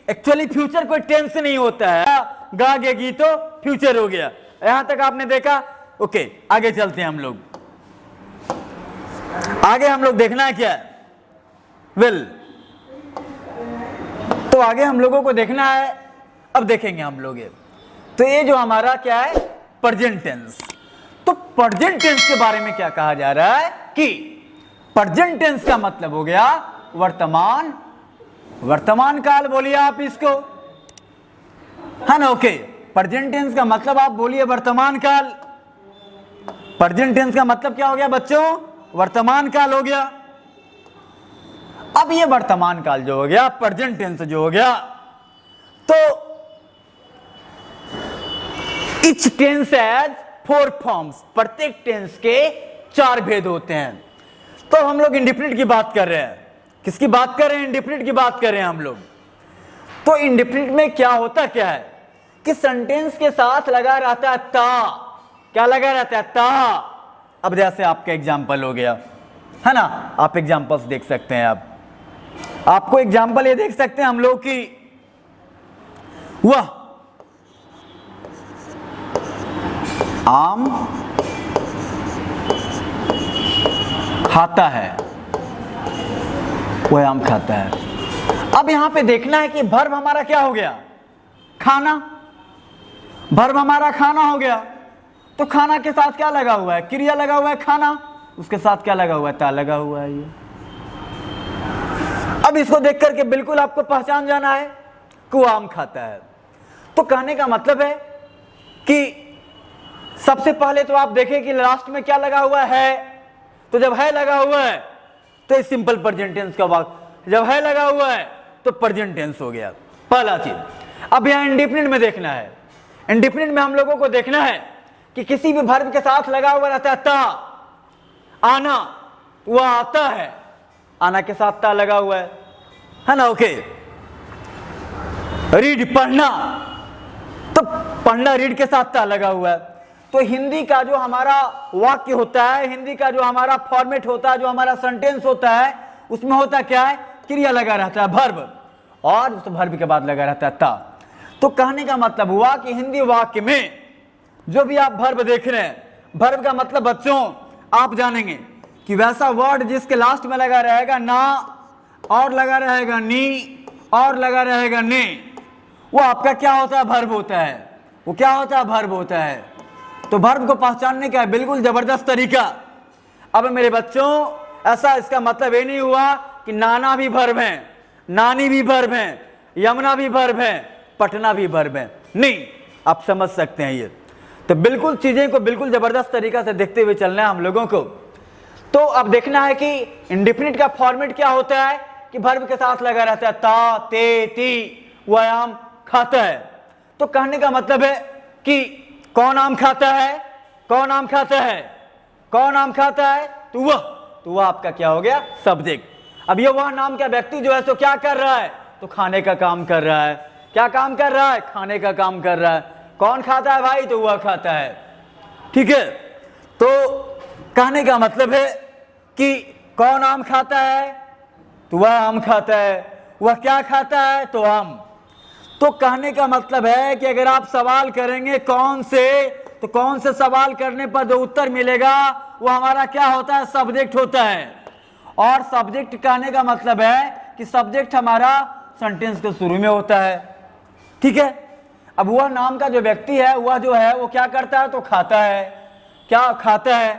[SPEAKER 1] एक्चुअली फ्यूचर कोई टेंस नहीं होता है, गा, गे, गी तो फ्यूचर हो गया। यहां तक आपने देखा? ओके, आगे चलते हैं हम लोग। आगे हम लोग देखना है क्या है? वेल, तो आगे हम लोगों को देखना है, अब देखेंगे हम लोग ये। तो ये जो हमारा क्या है? Present tense. तो प्रेजेंट टेंस के बारे में क्या कहा जा रहा है कि प्रेजेंट टेंस का मतलब हो गया वर्तमान काल। बोलिए आप इसको, है ना। ओके, प्रेजेंट टेंस का मतलब आप बोलिए वर्तमान काल। प्रेजेंट टेंस का मतलब क्या हो गया बच्चों? वर्तमान काल हो गया। अब ये वर्तमान काल जो हो गया, प्रेजेंट टेंस जो हो गया, तो इच टेंस हैज 4 फॉर्म्स। प्रत्येक टेंस के 4 भेद होते हैं। तो हम लोग इंडेफिनिट की बात कर रहे हैं। किसकी बात कर रहे हैं? इंडेफिनिट की बात कर रहे हैं हम लोग। तो इंडेफिनिट में क्या होता क्या है कि सेंटेंस के साथ लगा रहता है ता। क्या लगा रहता है? ता। अब जैसे आपका एग्जाम्पल हो गया, है ना, आप एग्जाम्पल्स देख सकते हैं। आप आपको एग्जाम्पल ये देख सकते हैं हम लोग की वह आम खाता है, वह आम खाता है। अब यहां पे देखना है कि वर्ब हमारा क्या हो गया? खाना। वर्ब हमारा खाना हो गया। तो खाना के साथ क्या लगा हुआ है? क्रिया लगा हुआ है खाना। उसके साथ क्या लगा हुआ है? ता लगा हुआ है। ये अब इसको देख करके बिल्कुल आपको पहचान जाना है कि वो आम खाता है। तो कहने का मतलब है कि सबसे पहले तो आप देखें कि लास्ट में क्या लगा हुआ है। तो जब है लगा हुआ है तो सिंपल प्रेजेंट टेंस का वाक्य। जब है लगा हुआ है तो प्रेजेंट टेंस हो गया, पहला चीज। अब यहां इंडेफिनिट में देखना है। इंडेफिनिट में हम लोगों को देखना है कि किसी भी वर्ब के साथ लगा हुआ रहता है ता। आना, वह आता है, आना के साथ ता लगा हुआ है ना। ओके, रीड पढ़ना, तो पढ़ना रीड के साथ ता लगा हुआ है। तो हिंदी का जो हमारा वाक्य होता है, हिंदी का जो हमारा फॉर्मेट होता है, जो हमारा सेंटेंस होता है, उसमें होता क्या है? क्रिया लगा रहता है वर्ब, और उस वर्ब के बाद लगा रहता है ता। तो कहने का मतलब हुआ कि हिंदी वाक्य में जो भी आप वर्ब देख रहे हैं, वर्ब का मतलब बच्चों आप जानेंगे कि वैसा वर्ड जिसके लास्ट में लगा रहेगा ना, और लगा रहेगा नी, और लगा रहेगा ने, वो आपका क्या होता है? वर्ब होता है। वो क्या होता है? वर्ब होता है। तो वर्ब को पहचानने का बिल्कुल जबरदस्त तरीका। अब मेरे बच्चों, ऐसा इसका मतलब ये नहीं हुआ कि नाना भी वर्ब है, नानी भी वर्ब है, यमुना भी वर्ब है, पटना भी वर्ब है, नहीं। आप समझ सकते हैं ये। तो बिल्कुल चीजें को बिल्कुल जबरदस्त तरीका से देखते हुए चलना है हम लोगों को। तो अब देखना है कि इंडेफिनिट का फॉर्मेट क्या होता है कि वर्ब के साथ लगा रहता है ता, ते, ती, वह आम खाता है। तो कहने का मतलब है कि कौन आम खाता है? कौन आम खाता है? कौन आम खाता है? तो वह आपका क्या हो गया? सब्जेक्ट। अब ये वह नाम का व्यक्ति जो है तो क्या कर रहा है? तो खाने का काम कर रहा है। क्या काम कर रहा है? खाने का काम कर रहा है। कौन खाता है भाई? तो वह खाता है। ठीक है। तो कहने का मतलब है कि कौन आम खाता है? तो वह आम खाता है। वह क्या खाता है? तो आम। तो कहने का मतलब है कि अगर आप सवाल करेंगे कौन से, तो कौन से सवाल करने पर जो उत्तर मिलेगा वो हमारा क्या होता है? सब्जेक्ट होता है। और सब्जेक्ट कहने का मतलब है कि सब्जेक्ट हमारा सेंटेंस के शुरू में होता है। ठीक है। अब वह नाम का जो व्यक्ति है, वह जो है वो क्या करता है? तो खाता है। क्या खाता है?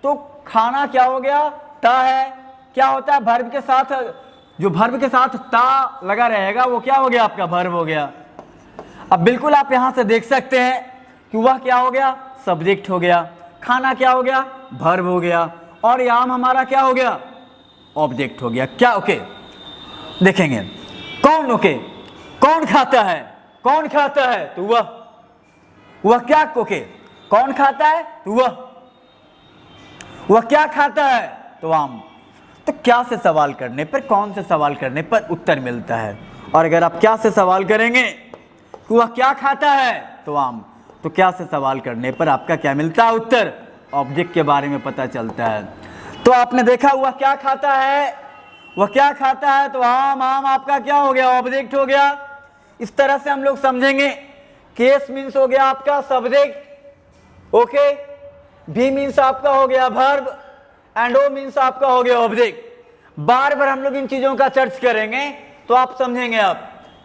[SPEAKER 1] तो खाना क्या हो गया? ता है। क्या होता है? वर्ब के साथ, जो वर्ब के साथ ता लगा रहेगा वो क्या हो गया? आपका वर्ब हो गया। अब बिल्कुल आप यहां से देख सकते हैं कि वह क्या हो गया? सब्जेक्ट हो गया। खाना क्या हो गया? वर्ब हो गया। और आम हमारा क्या हो गया? ऑब्जेक्ट हो गया। क्या? ओके, देखेंगे कौन। ओके, कौन खाता है? कौन खाता है? तो वह क्या? ओके, कौन खाता है? तो वह क्या खाता है? तो आम। तो क्या से सवाल करने पर, कौन से सवाल करने पर उत्तर मिलता है। और अगर आप क्या से सवाल करेंगे कि वह क्या खाता है? तो आम। तो क्या से सवाल करने पर आपका क्या मिलता है? उत्तर। ऑब्जेक्ट के बारे में पता चलता है। तो आपने देखा वह क्या खाता है? वह क्या खाता है? तो आम। आम आपका क्या हो गया? ऑब्जेक्ट हो गया। इस तरह से हम लोग समझेंगे। केस मीन्स हो गया आपका सब्जेक्ट। ओके, भी मीन्स आपका हो गया वर्ब, एंड ओ मीन्स आपका हो गया ऑब्जेक्ट। बार बार हम लोग इन चीजों का चर्च करेंगे तो आप समझेंगे। आप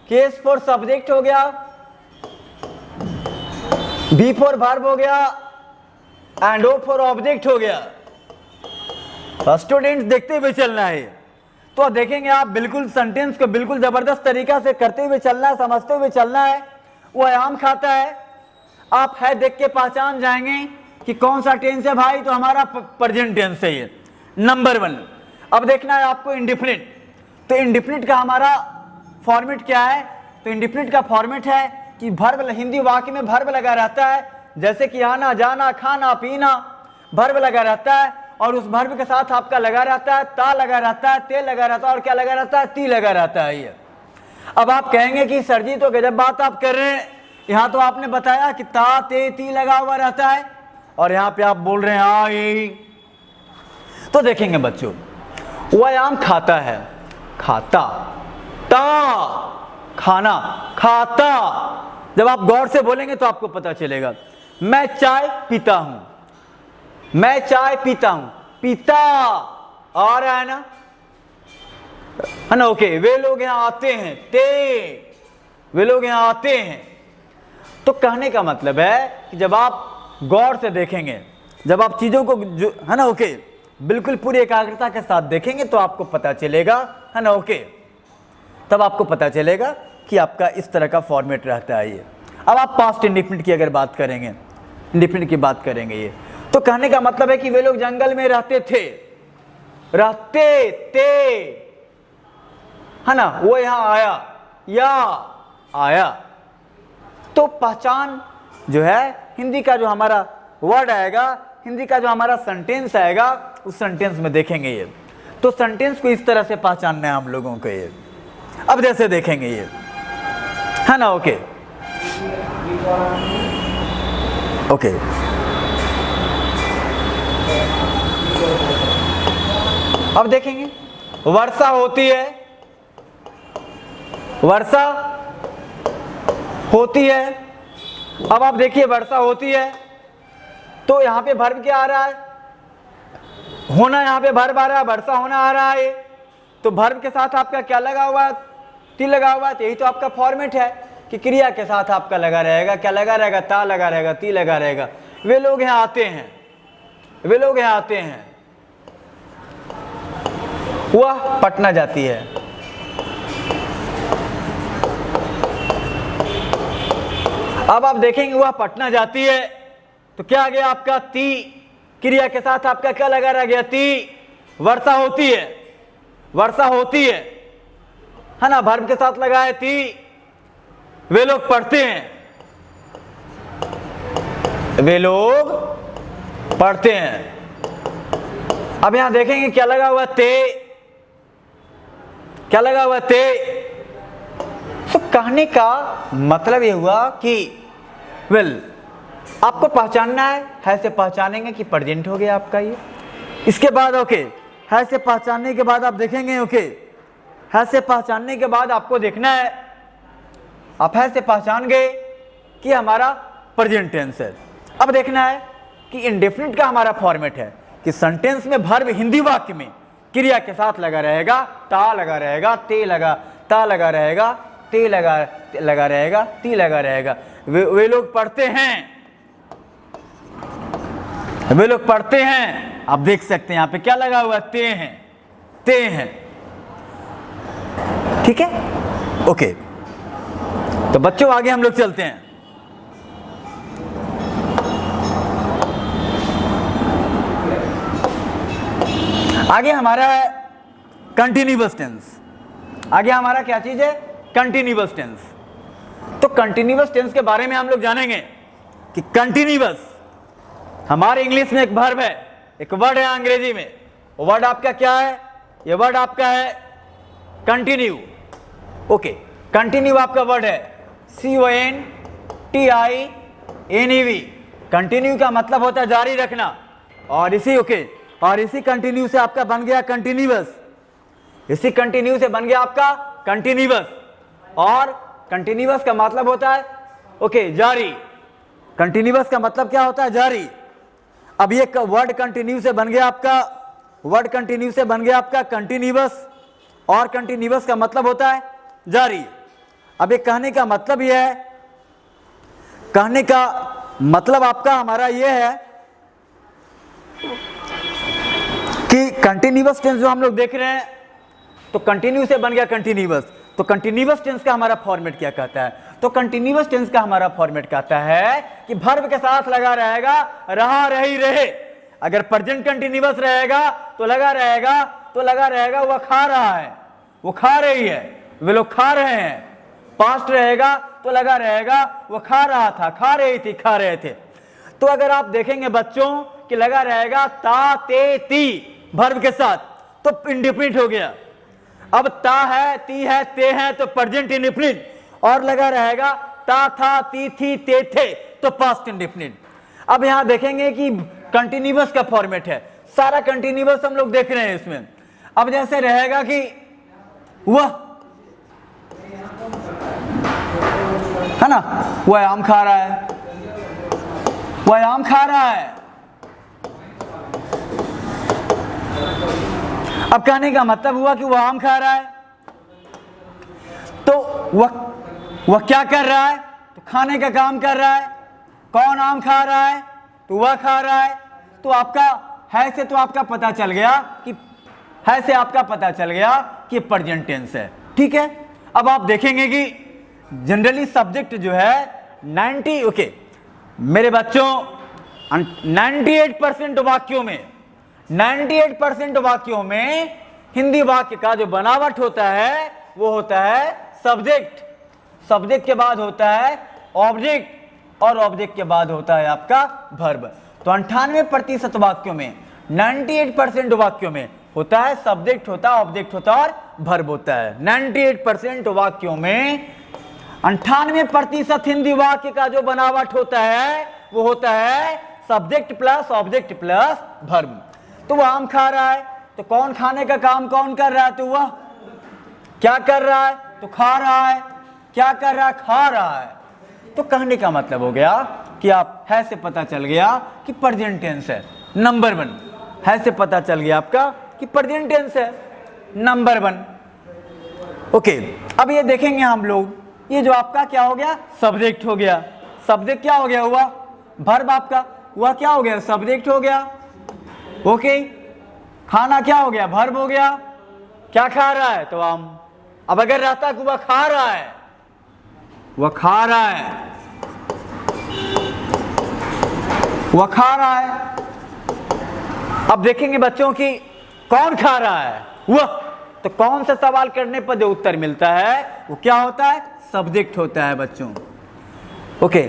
[SPEAKER 1] केस फॉर सब्जेक्ट हो गया, बी फॉर वर्ब हो गया, एंड ओ फॉर ऑब्जेक्ट हो गया। स्टूडेंट्स देखते हुए चलना है। तो देखेंगे आप बिल्कुल सेंटेंस को बिल्कुल जबरदस्त तरीका से करते हुए चलना है, समझते हुए चलना है। वो आम खाता है। आप है देख के पहचान जाएंगे कि कौन सा टेंस है भाई, तो हमारा प्रेजेंट टेंस है ये, नंबर 1। अब देखना है आपको इंडेफिनिट। तो इंडेफिनिट का हमारा फॉर्मेट क्या है? तो इंडेफिनिट का फॉर्मेट है कि वर्ब, हिंदी वाक्य में वर्ब लगा रहता है, जैसे कि आना, जाना, खाना, पीना, वर्ब लगा रहता है और उस वर्ब के साथ आपका लगा रहता है ता लगा रहता है, ते लगा रहता है और क्या लगा रहता है? ती लगा रहता है ये। अब आप कहेंगे कि सर जी तो गजब बात आप कर रहे हैं, यहाँ तो आपने बताया कि ता ते ती लगा हुआ रहता है और यहाँ पे आप बोल रहे हैं हाँ यही। तो देखेंगे बच्चों, वह आम खाता है, खाता, ता खाना, खाता। जब आप गौर से बोलेंगे तो आपको पता चलेगा। मैं चाय पीता हूं, मैं चाय पीता हूं, पीता आ रहा है ना, ओके। वे लोग यहां आते हैं, ते, वे लोग यहां आते हैं। तो कहने का मतलब है कि जब आप गौर से देखेंगे, जब आप चीजों को जो है ना, ओके, बिल्कुल पूरी एकाग्रता के साथ देखेंगे तो आपको पता चलेगा, है ना, ओके। तब आपको पता चलेगा कि आपका इस तरह का फॉर्मेट रहता है ये। अब आप पास्ट इंडेफिनिट की अगर बात करेंगे, इंडेफिनिट की बात करेंगे ये, तो कहने का मतलब है कि वे लोग जंगल में रहते थे, रहते थे, है ना, वो यहां आया या आया। तो पहचान जो है, हिंदी का जो हमारा वर्ड आएगा, हिंदी का जो हमारा सेंटेंस आएगा, उस सेंटेंस में देखेंगे ये। तो सेंटेंस को इस तरह से पहचानना है हम लोगों को ये। अब जैसे देखेंगे ये, है ना, ओके, ओके। अब देखेंगे वर्षा होती है, वर्षा होती है। अब आप देखिए वर्षा होती है तो यहां पे वर्ब क्या आ रहा है? होना, यहां पे वर्ब आ रहा है, वर्षा होना आ रहा है। तो वर्ब के साथ आपका क्या लगा हुआ है? ती लगा हुआ है। यही तो आपका फॉर्मेट है कि क्रिया के साथ आपका लगा रहेगा, क्या लगा रहेगा? ता लगा रहेगा, ती लगा रहेगा। वे लोग यहां आते हैं, वे लोग यहां आते हैं। वह पटना जाती है, अब आप देखेंगे वह पटना जाती है तो क्या आ गया आपका? ती, क्रिया के साथ आपका क्या लगा रह गया? ती। वर्षा होती है, वर्षा होती है ना, वर्ब के साथ लगा है ती। वे लोग पढ़ते हैं, वे लोग पढ़ते हैं। अब यहां देखेंगे क्या लगा हुआ? ते, क्या लगा हुआ? ते। तो कहने का मतलब यह हुआ कि आपको पहचानना है से पहचानेंगे कि प्रेजेंट हो गया आपका ये। इसके बाद ओके, है से पहचानने के बाद आप देखेंगे, ओके, है से पहचानने के बाद आपको देखना है, आप है से पहचान गए कि हमारा प्रेजेंट टेंस है। अब देखना है कि इंडेफिनिट का हमारा फॉर्मेट है कि सेंटेंस में वर्ब हिंदी वाक्य में क्रिया के साथ लगा रहेगा, ता लगा रहेगा, ते लगा, ता लगा रहेगा, ते लगा रहेगा, ती लगा रहेगा। वे लोग पढ़ते हैं, वे लोग पढ़ते हैं। आप देख सकते हैं यहां पे क्या लगा हुआ? ते हैं, ते हैं। ठीक है, ओके। तो बच्चों आगे हम लोग चलते हैं। आगे हमारा है कंटिन्यूअस टेंस। आगे हमारा क्या चीज है? Continuous tense. तो कंटिन्यूअस टेंस के बारे में हम लोग जानेंगे कि कंटिन्यूअस हमारे इंग्लिश में एक वर्ब है, एक वर्ड है अंग्रेजी में। वर्ड आपका क्या है? ये वर्ड आपका है कंटिन्यू। ओके, कंटिन्यू आपका वर्ड है CONTINEV। कंटिन्यू का मतलब होता है जारी रखना, और इसी और इसी कंटिन्यू से आपका बन गया कंटिन्यूअस। इसी कंटिन्यू से बन गया आपका कंटिन्यूअस, और कंटिन्यूअस का मतलब होता है जारी। कंटिन्यूअस का मतलब क्या होता है? जारी। अब ये वर्ड कंटिन्यू से बन गया आपका, वर्ड कंटिन्यू से बन गया आपका कंटिन्यूअस, और कंटिन्यूअस का मतलब होता है जारी। अब ये कहने का मतलब ये है, कहने का मतलब आपका हमारा ये है कि कंटिन्यूअस टेंस जो हम लोग देख रहे हैं, तो कंटिन्यू से बन गया कंटिन्यूअस। तो कंटिन्यूअस टेंस का हमारा फॉर्मेट क्या कहता है? तो कंटिन्यूअस टेंस का हमारा फॉर्मेट कहता है कि वर्ब के साथ लगा रहेगा रहा, रही, रहे। अगर प्रेजेंट कंटिन्यूअस रहेगा तो लगा रहेगा वह खा रहा है, वो खा रही है, वे लोग खा रहे हैं। पास्ट रहेगा तो लगा रहेगा वो खा रहा था, खा रही थी, खा रहे थे। तो अगर आप देखेंगे बच्चों कि लगा रहेगा ता, ते, ती वर्ब के साथ, तो इंडेफिनिट हो गया। अब ता है, ती है, ते है तो प्रेजेंट इंडेफिनिट, और लगा रहेगा ता, था, ती, थी, ते, थे तो पास्ट इंडेफिनिट। अब यहां देखेंगे कि कंटिन्यूअस का फॉर्मेट है, सारा कंटिन्यूअस हम लोग देख रहे हैं इसमें। अब जैसे रहेगा कि वह, है ना, वह आम खा रहा है, वह आम खा रहा है। अब कहने का मतलब हुआ कि वह आम खा रहा है, तो वह क्या कर रहा है, तो खाने का काम कर रहा है। कौन आम खा रहा है, तो वह खा रहा है। तो आपका है से तो आपका पता चल गया कि है से आपका पता चल गया कि प्रेजेंट टेंस है, ठीक है। अब आप देखेंगे कि जनरली सब्जेक्ट जो है 90 ओके मेरे बच्चों 98% वाक्यों में 98% वाक्यों में हिंदी वाक्य का जो बनावट होता है वो होता है सब्जेक्ट, सब्जेक्ट के बाद होता है ऑब्जेक्ट, और ऑब्जेक्ट के बाद होता है आपका वर्ब। तो 98% वाक्यों में 98% वाक्यों में होता है सब्जेक्ट, होता है ऑब्जेक्ट, होता है और वर्ब होता है। 98% वाक्यों में 98% हिंदी वाक्य का जो बनावट होता है वो होता है subject plus object plus verb. तो वह आम खा रहा है, तो कौन खाने का काम कौन कर रहा है, तो वह क्या कर रहा है, तो खा रहा है। क्या कर रहा है, खा रहा है। तो कहने का मतलब हो गया कि आप है से पता चल गया कि प्रेजेंट टेंस है। नंबर 1 है से पता चल गया आपका कि प्रेजेंट टेंस है, नंबर 1। ओके, अब ये देखेंगे हम लोग, ये जो आपका क्या हो गया, सब्जेक्ट हो गया। सब्जेक्ट क्या हो गया, हुआ वर्ब आपका, हुआ क्या हो गया, सब्जेक्ट हो गया। ओके, खाना क्या हो गया, वर्ब हो गया। क्या खा रहा है, तो आम। अब अगर रहता कि वह खा रहा है, वह खा रहा है, वह खा रहा है। अब देखेंगे बच्चों की कौन खा रहा है, वह। तो कौन सा सवाल करने पर जो उत्तर मिलता है वो क्या होता है, सब्जेक्ट होता है बच्चों। ओके,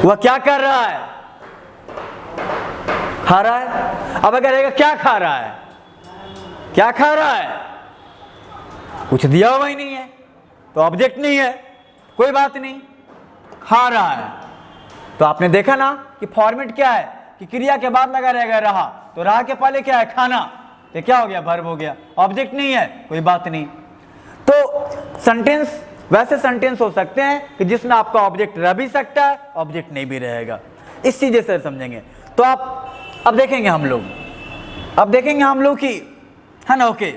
[SPEAKER 1] वह क्या कर रहा है, खा रहा है। अब अगर रहेगा क्या खा रहा है, क्या खा रहा है, कुछ दिया हुआ ही नहीं है तो ऑब्जेक्ट नहीं है, कोई बात नहीं, खा रहा है। तो आपने देखा ना कि फॉर्मेट क्या है कि क्रिया के बाद लगा रहेगा रहा, तो रहा के पहले क्या है, खाना, तो क्या हो गया, वर्ब हो गया। ऑब्जेक्ट नहीं है, कोई बात नहीं। तो सेंटेंस वैसे सेंटेंस हो सकते हैं कि जिसमें आपका ऑब्जेक्ट रह भी सकता है, ऑब्जेक्ट नहीं भी रहेगा। इस चीजें से समझेंगे। तो आप अब देखेंगे हम लोग, अब देखेंगे हम लोग कि, है ना, ओके,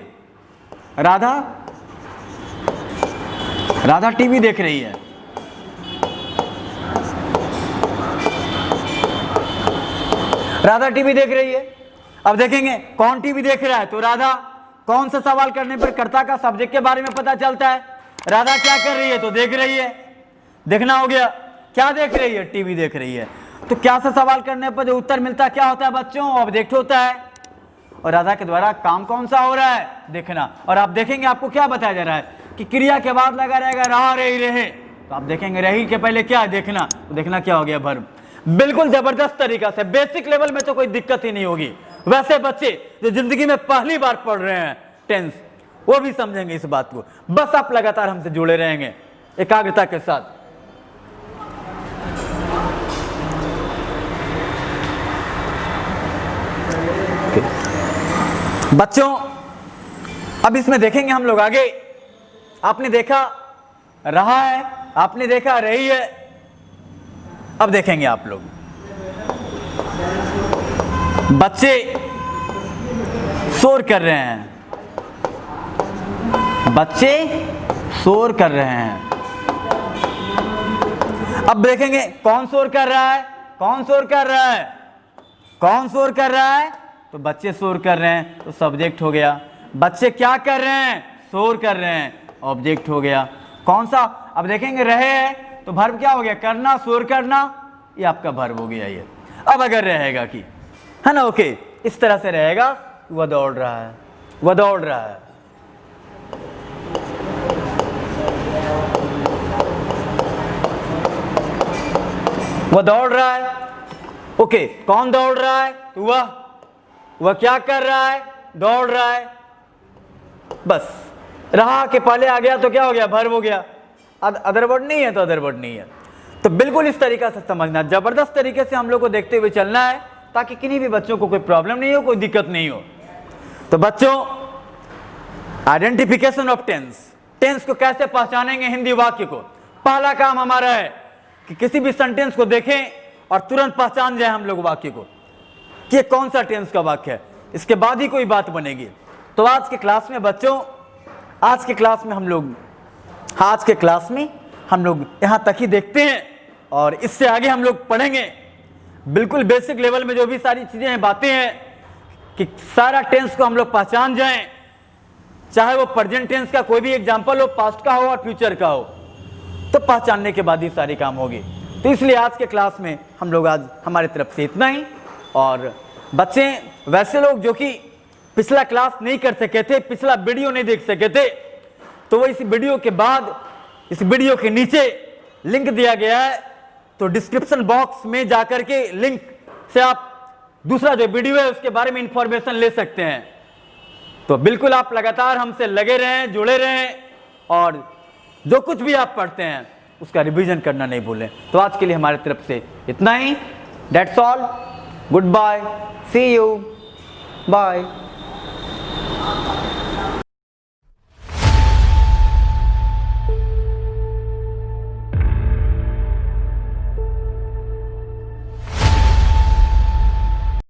[SPEAKER 1] राधा टीवी देख रही है। राधा टीवी देख रही है। अब देखेंगे कौन टीवी देख रहा है, तो राधा। कौन सा सवाल करने पर कर्ता का सब्जेक्ट के बारे में पता चलता है। राधा क्या कर रही है, तो देख रही है, देखना हो गया। क्या देख रही है, टीवी देख रही है। तो क्या सा सवाल करने पर जो उत्तर मिलता है क्या होता है बच्चों, ऑब्जेक्ट होता है। और राधा के द्वारा काम कौन सा हो रहा है, देखना। और आप देखेंगे आपको क्या बताया जा रहा है कि क्रिया के बाद लगा रहेगा रहा, रही, रहे। तो आप देखेंगे रही के पहले क्या, देखना। तो देखना क्या हो गया, वर्ब। बिल्कुल जबरदस्त तरीका से, बेसिक लेवल में तो कोई दिक्कत ही नहीं होगी। वैसे बच्चे जो जिंदगी में पहली बार पढ़ रहे हैं टेंस, वो भी समझेंगे इस बात को। बस आप लगातार हमसे जुड़े रहेंगे एकाग्रता के साथ। बच्चों अब इसमें देखेंगे हम लोग आगे। आपने देखा रहा है, आपने देखा रही है। अब देखेंगे आप लोग, बच्चे शोर कर रहे हैं, बच्चे शोर कर रहे हैं। अब देखेंगे कौन शोर कर रहा है, कौन शोर कर रहा है, कौन शोर कर रहा है, तो बच्चे शोर कर रहे हैं, तो सब्जेक्ट हो गया। बच्चे क्या कर रहे हैं, शोर कर रहे हैं, ऑब्जेक्ट हो गया। कौन सा, अब देखेंगे रहे है तो वर्ब क्या हो गया, करना, शोर करना, ये आपका वर्ब हो गया ये। अब अगर रहेगा कि, है ना, ओके, इस तरह से रहेगा, वह दौड़ रहा है, वह दौड़ रहा है। वह दौड़ रहा है, ओके, कौन दौड़ रहा है, तो वह क्या कर रहा है, दौड़ रहा है। बस रहा के पहले आ गया तो क्या हो गया, वर्ब हो गया। अदर वर्ड नहीं है तो अदर वर्ड नहीं है। तो बिल्कुल इस तरीका से समझना, जबरदस्त तरीके से हम लोग को देखते हुए चलना है ताकि किन्हीं भी बच्चों को कोई प्रॉब्लम नहीं हो, कोई दिक्कत नहीं हो। तो बच्चों, आइडेंटिफिकेशन ऑफ टेंस, टेंस को कैसे पहचानेंगे हिंदी वाक्य को। पहला काम हमारा है कि किसी भी सेंटेंस को देखें और तुरंत पहचान जाए हम लोग वाक्य को कि ये कौन सा टेंस का वाक्य है, इसके बाद ही कोई बात बनेगी। तो आज के क्लास में बच्चों, आज के क्लास में हम लोग यहाँ तक ही देखते हैं और इससे आगे हम लोग पढ़ेंगे। बिल्कुल बेसिक लेवल में जो भी सारी चीज़ें हैं, बातें हैं, कि सारा टेंस को हम लोग पहचान जाएं, चाहे वो प्रेजेंट टेंस का कोई भी एग्जाम्पल हो, पास्ट का हो और फ्यूचर का हो, तो पहचानने के बाद ही सारी काम होगी। तो इसलिए आज के क्लास में हम लोग, आज हमारी तरफ से इतना ही। और बच्चे, वैसे लोग जो कि पिछला क्लास नहीं कर सके थे, पिछला वीडियो नहीं देख सके थे, तो वो इस वीडियो के बाद, इस वीडियो के नीचे लिंक दिया गया है, तो डिस्क्रिप्शन बॉक्स में जाकर के लिंक से आप दूसरा जो वीडियो है उसके बारे में इंफॉर्मेशन ले सकते हैं। तो बिल्कुल आप लगातार हमसे लगे रहें, जुड़े रहें और जो कुछ भी आप पढ़ते हैं उसका रिवीजन करना नहीं भूलें। तो आज के लिए हमारी तरफ से इतना ही। That's all, goodbye, see you, bye.